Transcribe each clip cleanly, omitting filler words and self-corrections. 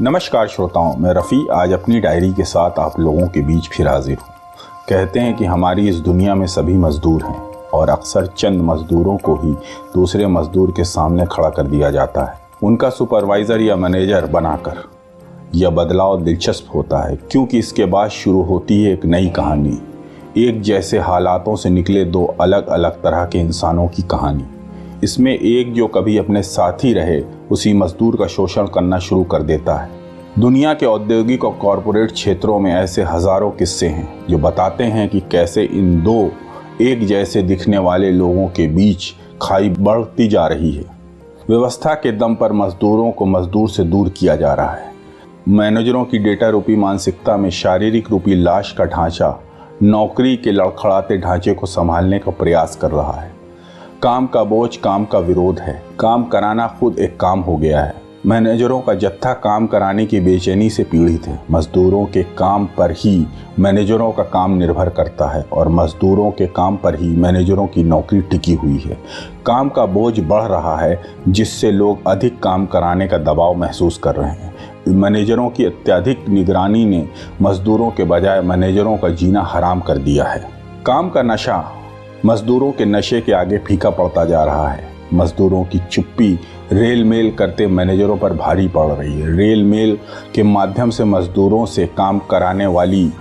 नमस्कार श्रोताओं, मैं रफ़ी आज अपनी डायरी के साथ आप लोगों के बीच फिर हाजिर हूँ। कहते हैं कि हमारी इस दुनिया में सभी मज़दूर हैं और अक्सर चंद मज़दूरों को ही दूसरे मज़दूर के सामने खड़ा कर दिया जाता है, उनका सुपरवाइज़र या मैनेजर बनाकर। यह बदलाव दिलचस्प होता है क्योंकि इसके बाद शुरू होती है एक नई कहानी, एक जैसे हालातों से निकले दो अलग अलग तरह के इंसानों की कहानी। इसमें एक जो कभी अपने साथी रहे उसी मजदूर का शोषण करना शुरू कर देता है। दुनिया के औद्योगिक और कॉरपोरेट क्षेत्रों में ऐसे हजारों किस्से हैं जो बताते हैं कि कैसे इन दो एक जैसे दिखने वाले लोगों के बीच खाई बढ़ती जा रही है। व्यवस्था के दम पर मजदूरों को मजदूर से दूर किया जा रहा है। मैनेजरों की डेटा रूपी मानसिकता में शारीरिक रूपी लाश का ढांचा नौकरी के लड़खड़ाते ढांचे को संभालने का प्रयास कर रहा है। काम का बोझ काम का विरोध है। काम कराना खुद एक काम हो गया है। मैनेजरों का जत्था काम कराने की बेचैनी से पीड़ित है। मजदूरों के काम पर ही मैनेजरों का काम निर्भर करता है और मजदूरों के काम पर ही मैनेजरों की नौकरी टिकी हुई है। काम का बोझ बढ़ रहा है जिससे लोग अधिक काम कराने का दबाव महसूस कर रहे हैं। मैनेजरों की अत्यधिक निगरानी ने मजदूरों के बजाय मैनेजरों का जीना हराम कर दिया है। काम का नशा मजदूरों के नशे के आगे फीका पड़ता जा रहा है। मजदूरों की चुप्पी रेल मेल करते मैनेजरों पर भारी पड़ रही है। रेल मेल के माध्यम से मजदूरों से काम कराने वाली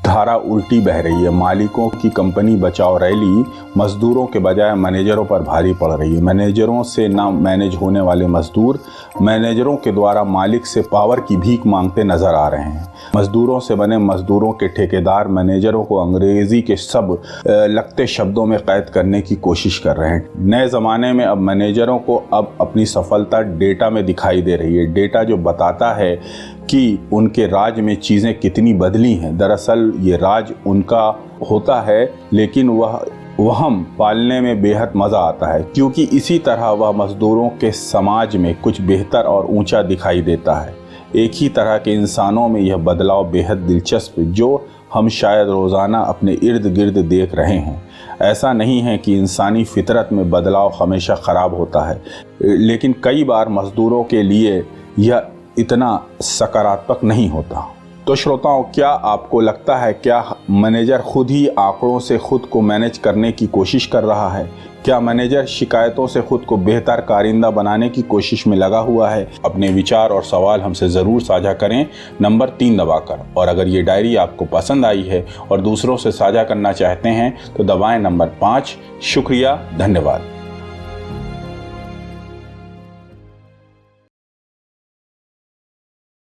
धारा उल्टी बह रही है। मालिकों की कंपनी बचाओ रैली मजदूरों के बजाय मैनेजरों पर भारी पड़ रही है। मैनेजरों से ना मैनेज होने वाले मजदूर मैनेजरों के द्वारा मालिक से पावर की भीख मांगते नजर आ रहे हैं। मजदूरों से बने मजदूरों के ठेकेदार मैनेजरों को अंग्रेजी के सब लगते शब्दों में कैद करने की कोशिश कर रहे हैं। नए ज़माने में अब मैनेजरों को अब अपनी सफलता डेटा में दिखाई दे रही है। डेटा जो बताता है कि उनके राज में चीज़ें कितनी बदली हैं। दरअसल ये राज उनका होता है लेकिन वह हम पालने में बेहद मज़ा आता है क्योंकि इसी तरह वह मज़दूरों के समाज में कुछ बेहतर और ऊंचा दिखाई देता है। एक ही तरह के इंसानों में यह बदलाव बेहद दिलचस्प जो हम शायद रोज़ाना अपने इर्द गिर्द देख रहे हैं। ऐसा नहीं है कि इंसानी फितरत में बदलाव हमेशा ख़राब होता है, लेकिन कई बार मज़दूरों के लिए यह इतना सकारात्मक नहीं होता। तो श्रोताओं, क्या आपको लगता है क्या मैनेजर खुद ही आंकड़ों से खुद को मैनेज करने की कोशिश कर रहा है? क्या मैनेजर शिकायतों से खुद को बेहतर कारिंदा बनाने की कोशिश में लगा हुआ है? अपने विचार और सवाल हमसे ज़रूर साझा करें नंबर 3 दबाकर। और अगर ये डायरी आपको पसंद आई है और दूसरों से साझा करना चाहते हैं तो दबाएं नंबर 5। शुक्रिया, धन्यवाद।